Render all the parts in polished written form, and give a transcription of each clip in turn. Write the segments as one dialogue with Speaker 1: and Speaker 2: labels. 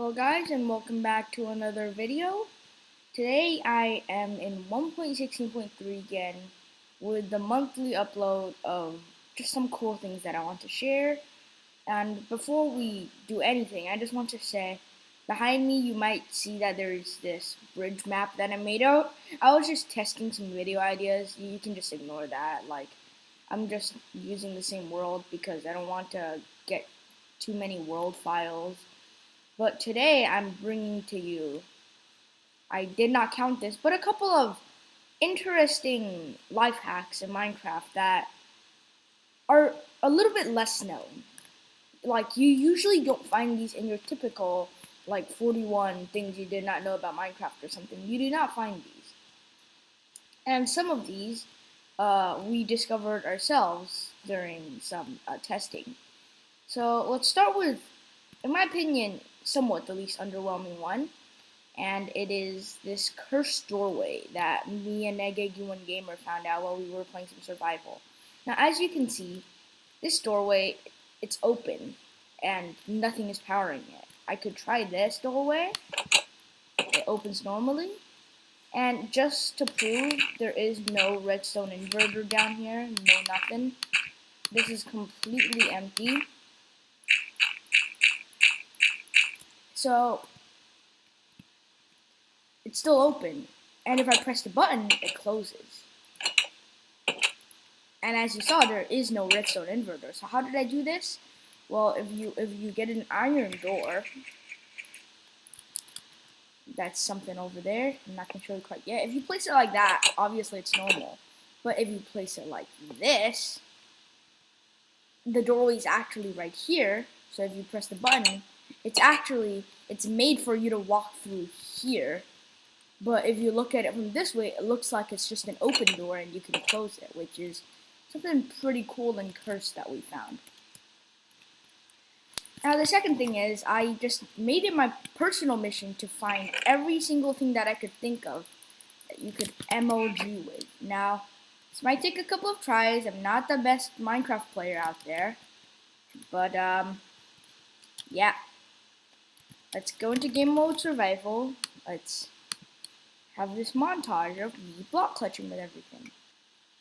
Speaker 1: Hello guys, and welcome back to another video. Today I am in 1.16.3 again with the monthly upload of just some cool things that I want to share. And before we do anything, I just want to say, behind me you might see that there is this bridge map that I made out. I was just testing some video ideas. You can just ignore that. I'm just using the same world because I don't want to get too many world files. But today I'm bringing to you, I did not count this, but a couple of interesting life hacks in Minecraft that are a little bit less known. Like, you usually don't find these in your typical, 41 things you did not know about Minecraft or something. You do not find these. And some of these we discovered ourselves during some testing. So let's start with, in my opinion, somewhat the least underwhelming one, and it is this cursed doorway that me and Negeg1 Gamer found out while we were playing some survival. Now, as you can see, this doorway, it's open, and nothing is powering it. I could try this doorway. It opens normally, and just to prove there is no redstone inverter down here, no nothing. This is completely empty. So it's still open, and if I press the button, it closes. And as you saw, there is no redstone inverter. So how did I do this? Well, if you get an iron door, that's something over there. I'm not gonna show you quite yet. If you place it like that, obviously it's normal. But if you place it like this, the doorway is actually right here. So if you press the button, it's made for you to walk through here. But if you look at it from this way, it looks like it's just an open door and you can close it, which is something pretty cool and cursed that we found. Now the second thing is, I just made it my personal mission to find every single thing that I could think of that you could MOG with. Now, this might take a couple of tries. I'm not the best Minecraft player out there. But, yeah. Let's go into game mode survival. Let's have this montage of me block clutching with everything.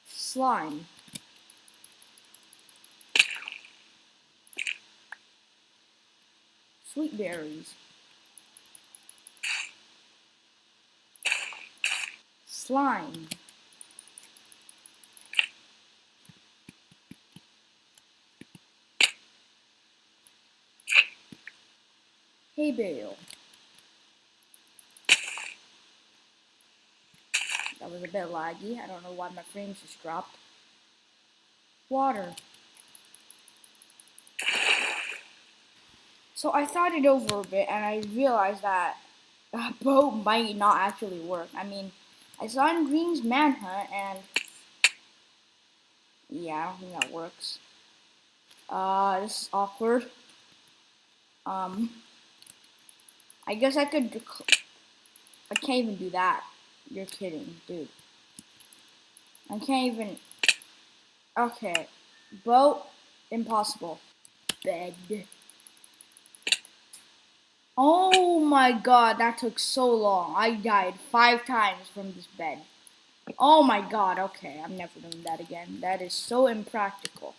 Speaker 1: Slime. Sweet berries. Slime. Hay bale. That was a bit laggy. I don't know why my frames just dropped. Water. So I thought it over a bit and I realized that a boat might not actually work. I mean, I saw in Green's Manhunt and yeah, I don't think that works. This is awkward. I guess I could, I can't even do that. You're kidding, dude. I can't even, okay. Boat, impossible. Bed. Oh my god, that took so long. I died 5 times from this bed. Oh my god, okay, I'm never doing that again. That is so impractical.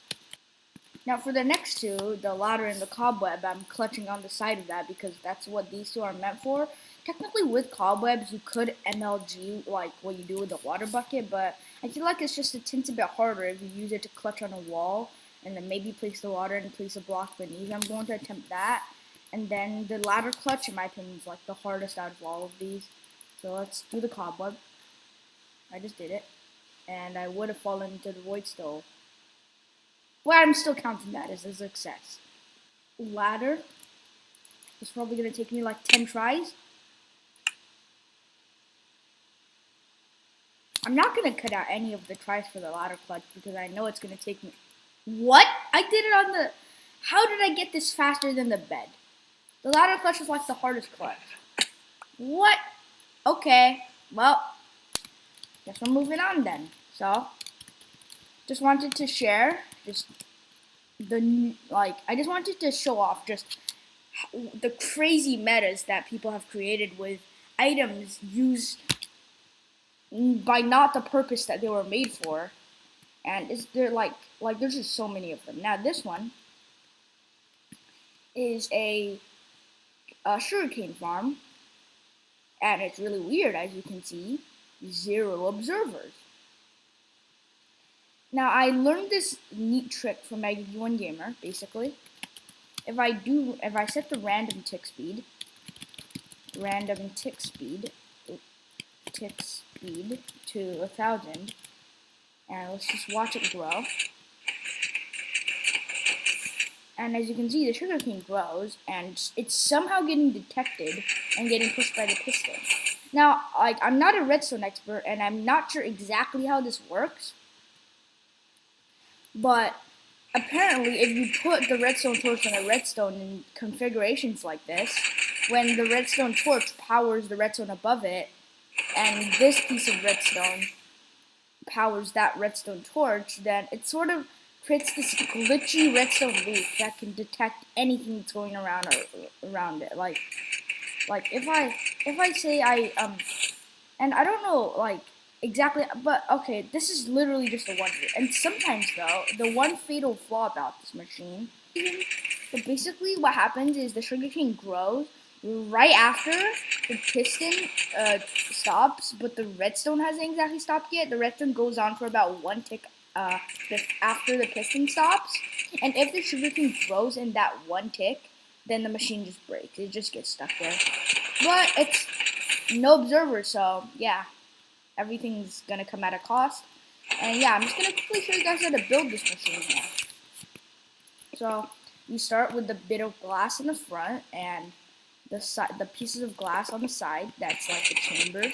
Speaker 1: Now for the next two, the ladder and the cobweb, I'm clutching on the side of that because that's what these two are meant for. Technically with cobwebs, you could MLG like what you do with the water bucket, but I feel like it's just a tiny bit harder if you use it to clutch on a wall and then maybe place the water and place a block beneath. I'm going to attempt that. And then the ladder clutch, in my opinion, is like the hardest out of all of these. So let's do the cobweb. I just did it. And I would have fallen into the void stove. Well, I'm still counting that as a success. Ladder. It's probably going to take me like 10 tries. I'm not going to cut out any of the tries for the ladder clutch because I know it's going to take me... What? I did it on the... How did I get this faster than the bed? The ladder clutch was like the hardest clutch. What? Okay. Well, guess we're moving on then. So, just wanted to share I just wanted to show off just the crazy metas that people have created with items used by not the purpose that they were made for, and they're like there's just so many of them. Now this one is a sugarcane farm, and it's really weird, as you can see, 0 observers. Now I learned this neat trick from Maggie One Gamer. Basically, if I set the random tick speed to 1,000, and let's just watch it grow. And as you can see, the sugarcane grows, and it's somehow getting detected and getting pushed by the piston. Now, I'm not a redstone expert, and I'm not sure exactly how this works, but apparently, if you put the redstone torch on a redstone in configurations like this, when the redstone torch powers the redstone above it, and this piece of redstone powers that redstone torch, then it sort of creates this glitchy redstone loop that can detect anything that's going around it. Like if I say and I don't know exactly, but okay, this is literally just a wonder. And sometimes though, the one fatal flaw about this machine, but basically what happens is the sugarcane grows right after the piston stops, but the redstone hasn't exactly stopped yet. The redstone goes on for about 1 tick after the piston stops, and if the sugarcane grows in that 1 tick, then the machine just breaks. It just gets stuck there. But it's no observer, so yeah, everything's gonna come at a cost. And yeah, I'm just gonna quickly show you guys how to build this machine now. So you start with the bit of glass in the front and the pieces of glass on the side. That's like the chamber.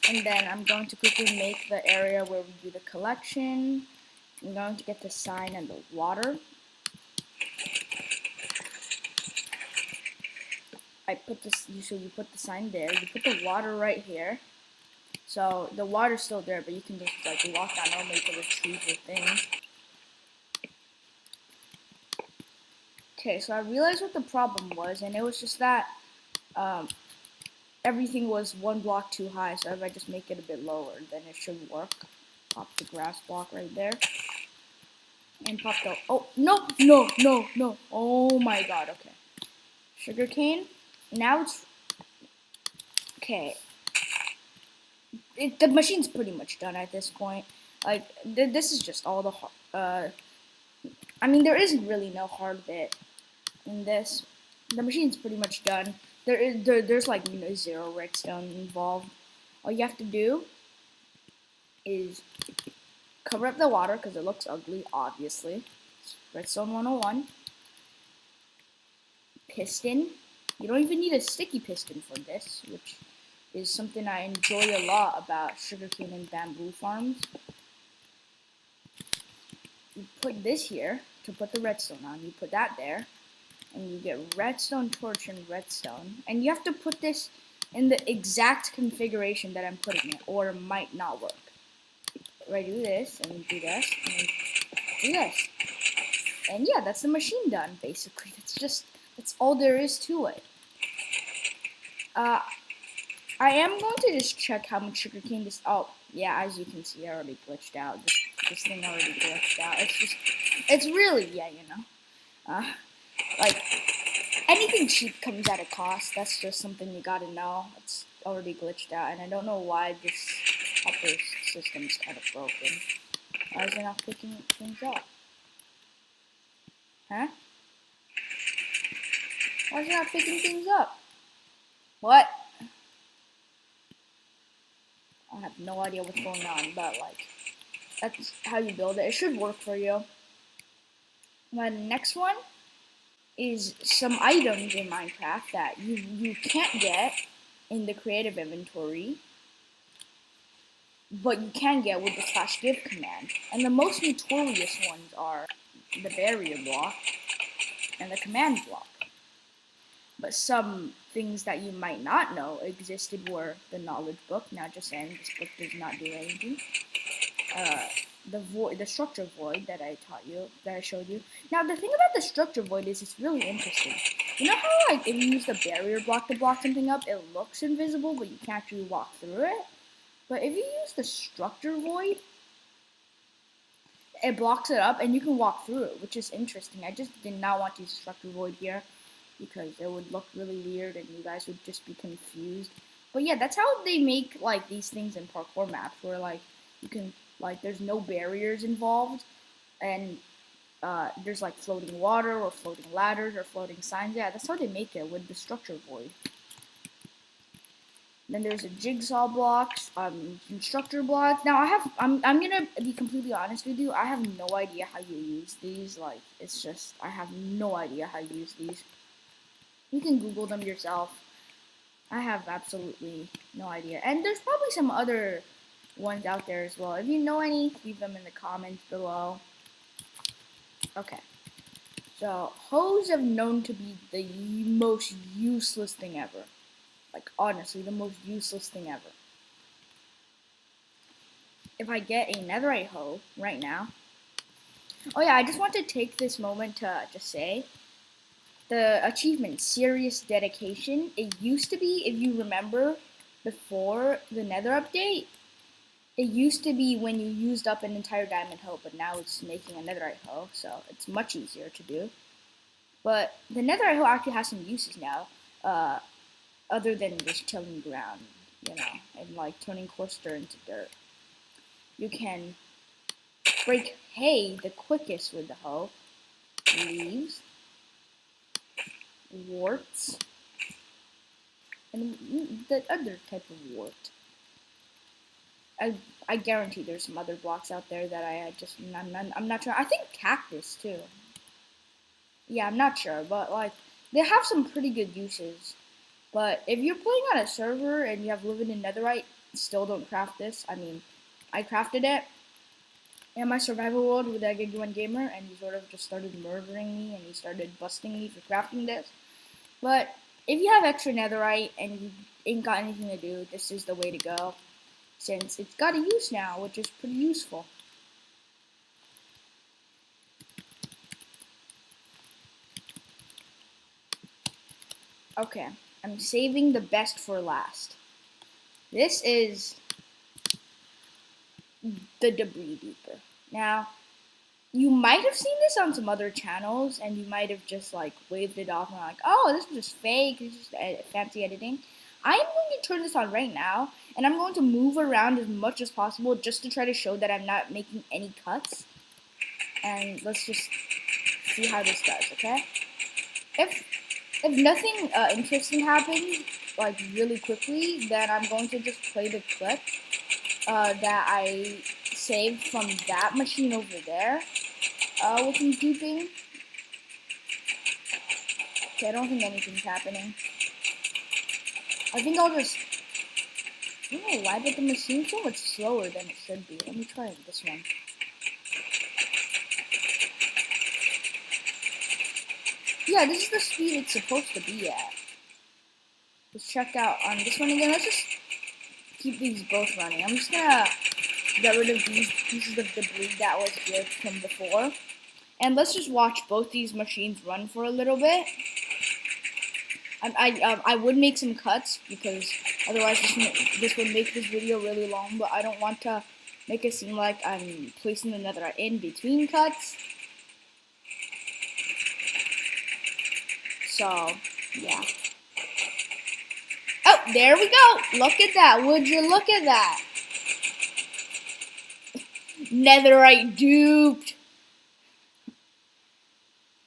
Speaker 1: And then I'm going to quickly make the area where we do the collection. I'm going to get the sign and the water. I put this, so you put the sign there. You put the water right here. So the water's still there, but you can just walk down normally to retrieve your things. Okay, so I realized what the problem was, and it was just that everything was 1 block too high. So if I just make it a bit lower, then it should work. Pop the grass block right there, and pop the no! Oh my god! Okay, sugarcane. Now it's okay. The machine's pretty much done at this point. Like this is just all the I mean, there isn't really no hard bit in this. The machine's pretty much done. There's like 0 redstone involved. All you have to do is cover up the water because it looks ugly, obviously. Redstone 101. Piston. You don't even need a sticky piston for this, which is something I enjoy a lot about sugarcane and bamboo farms. You put this here to put the redstone on. You put that there, and you get redstone torch and redstone. And you have to put this in the exact configuration that I'm putting it, or it might not work. I do this, and do this, and do this. And yeah, that's the machine done, basically. That's all there is to it. I am going to just check how much sugarcane this, oh, yeah, as you can see, I already glitched out. This thing already glitched out. It's really, yeah, you know. Like, anything cheap comes at a cost. That's just something you gotta know. It's already glitched out, and I don't know why this upper system's kind of broken. Why is it not picking things up? Huh? Why is it not picking things up? What? I have no idea what's going on, but like, that's how you build it. It should work for you. Now, the next one is some items in Minecraft that you can't get in the creative inventory, but you can get with the /give command. And the most notorious ones are the barrier block and the command block. But some things that you might not know existed were the knowledge book. Now just saying, this book does not do anything. the structure void that I showed you. Now the thing about the structure void is it's really interesting. You know how like if you use the barrier block to block something up, it looks invisible, but you can't actually walk through it. But if you use the structure void, it blocks it up and you can walk through it, which is interesting. I just did not want to use structure void here because it would look really weird and you guys would just be confused. But yeah, that's how they make like these things in parkour maps where like you can like there's no barriers involved and there's like floating water or floating ladders or floating signs. Yeah, that's how they make it with the structure void. Then there's a Jigsaw Blocks, structure blocks. Now I'm gonna be completely honest with you. I have no idea how you use these. Like it's just I have no idea how you use these. You can Google them yourself. I have absolutely no idea. And there's probably some other ones out there as well. If you know any, leave them in the comments below. Okay. So hoes have known to be the most useless thing ever. Like honestly, the most useless thing ever. If I get a netherite hoe right now. Oh yeah, I just want to take this moment to just say the achievement, serious dedication. It used to be, if you remember, before the nether update, it used to be when you used up an entire diamond hoe, but now it's making a netherite hoe, so it's much easier to do. But the netherite hoe actually has some uses now, other than just tilling ground, you know, and like turning coarse dirt into dirt. You can break hay the quickest with the hoe, leaves, warts, and the other type of wart. I guarantee there's some other blocks out there that I'm not sure. I think cactus too. Yeah, I'm not sure, but like they have some pretty good uses. But if you're playing on a server and you have limited netherite, still don't craft this. I mean, I crafted it in my survival world with that Gig1 Gamer, and he sort of just started murdering me, and he started busting me for crafting this. But if you have extra netherite and you ain't got anything to do, this is the way to go, since it's got a use now, which is pretty useful. Okay, I'm saving the best for last. This is the debris duper. Now, you might have seen this on some other channels, and you might have just like waved it off and like, oh, this is just fake, it's just fancy editing. I am going to turn this on right now, and I'm going to move around as much as possible just to try to show that I'm not making any cuts. And let's just see how this does, okay? If nothing interesting happens, like really quickly, then I'm going to just play the clip that I saved from that machine over there with some duping. Okay, I don't think anything's happening. I think I'll just, I don't know why, but the machine's so much slower than it should be. Let me try this one. Yeah, this is the speed it's supposed to be at. Let's check out on this one again. Let's just keep these both running. I'm just gonna get rid of these pieces of debris that was here from before. And let's just watch both these machines run for a little bit. I would make some cuts because otherwise this would make this video really long, but I don't want to make it seem like I'm placing the netherite in between cuts. So, yeah. Oh, there we go. Look at that. Would you look at that? Netherite duped.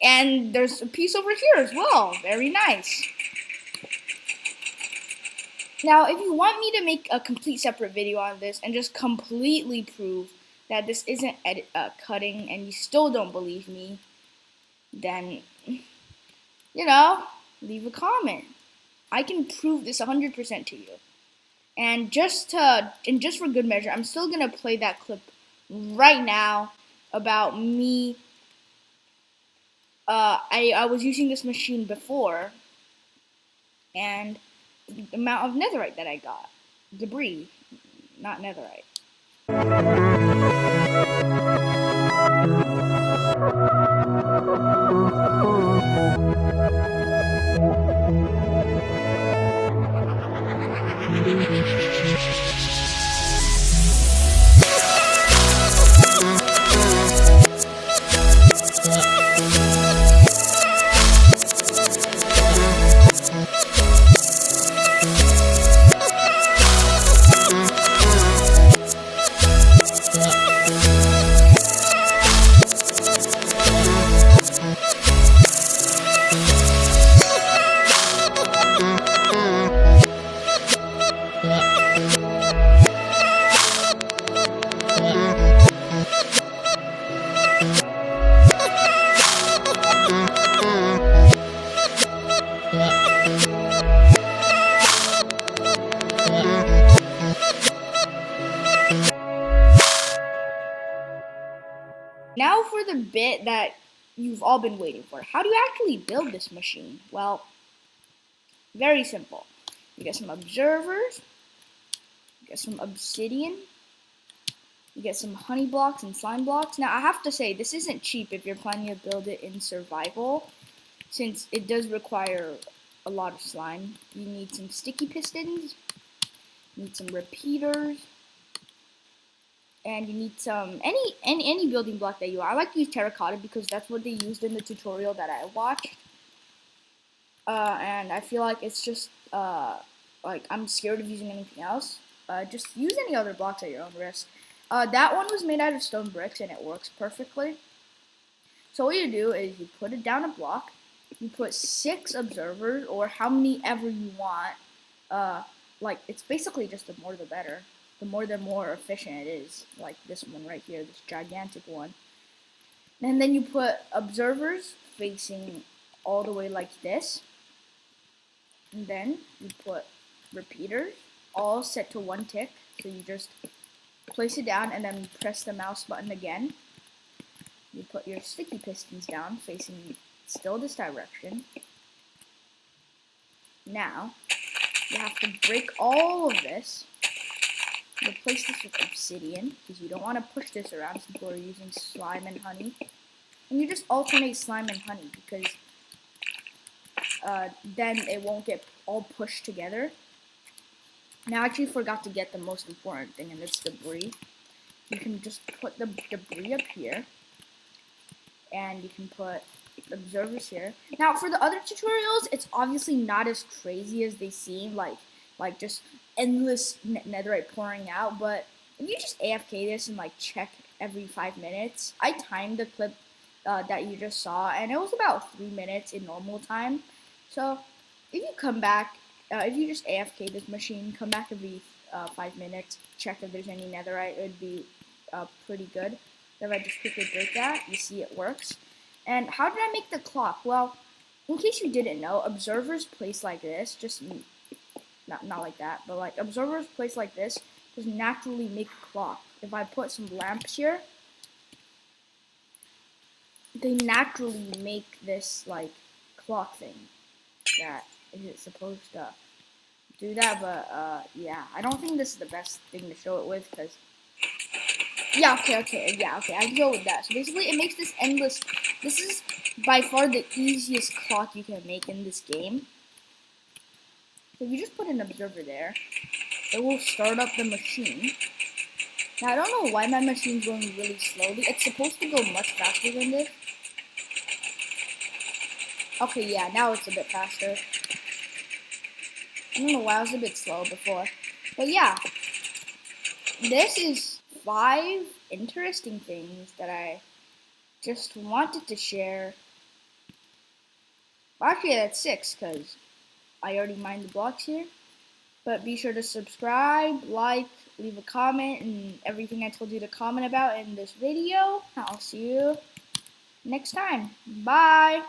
Speaker 1: And there's a piece over here as well. Very nice. Now, if you want me to make a complete separate video on this and just completely prove that this isn't cutting and you still don't believe me, then, you know, leave a comment. I can prove this 100% to you. And just for good measure, I'm still gonna play that clip right now about me. I was using this machine before, and the amount of netherite that I got. Debris, not netherite. Now for the bit that you've all been waiting for. How do you actually build this machine? Well, very simple. You get some observers, you get some obsidian, you get some honey blocks and slime blocks. Now I have to say, this isn't cheap if you're planning to build it in survival, since it does require a lot of slime. You need some sticky pistons, you need some repeaters, and you need some any building block that you want. I like to use terracotta because that's what they used in the tutorial that I watched. And I feel like it's just like I'm scared of using anything else. Just use any other blocks at your own risk. That one was made out of stone bricks and it works perfectly. So what you do is you put it down a block. You put 6 observers or how many ever you want. Like it's basically just the more the better. The more efficient it is, like this one right here, this gigantic one. And then you put observers facing all the way like this. And then you put repeaters, all set to 1 tick. So you just place it down and then press the mouse button again. You put your sticky pistons down, facing still this direction. Now, you have to break all of this. Replace this with obsidian, because you don't want to push this around since we're using slime and honey. And you just alternate slime and honey, because then it won't get all pushed together. Now I actually forgot to get the most important thing, and it's debris. You can just put the debris up here, and you can put observers here. Now for the other tutorials, it's obviously not as crazy as they seem, like just endless netherite pouring out, but if you just AFK this and like check every 5 minutes, I timed the clip that you just saw, and it was about 3 minutes in normal time. So if you come back, if you just AFK this machine, come back every 5 minutes, check if there's any netherite, it would be pretty good. If I just quickly break that, you see it works. And how did I make the clock? Well, in case you didn't know, observers placed like this, just not like that, but like observers placed like this just naturally make a clock. If I put some lamps here, they naturally make this like clock thing that is supposed to do that, but yeah, I don't think this is the best thing to show it with, because yeah, okay, I can go with that. So basically it makes this endless. This is by far the easiest clock you can make in this game. So if you just put an observer there, it will start up the machine. Now I don't know why my machine's going really slowly. It's supposed to go much faster than this. Okay, yeah, now it's a bit faster. I don't know why I was a bit slow before. But yeah, this is 5 interesting things that I just wanted to share. Well, actually, that's 6, because I already mined the blocks here. But be sure to subscribe, like, leave a comment, and everything I told you to comment about in this video. I'll see you next time. Bye!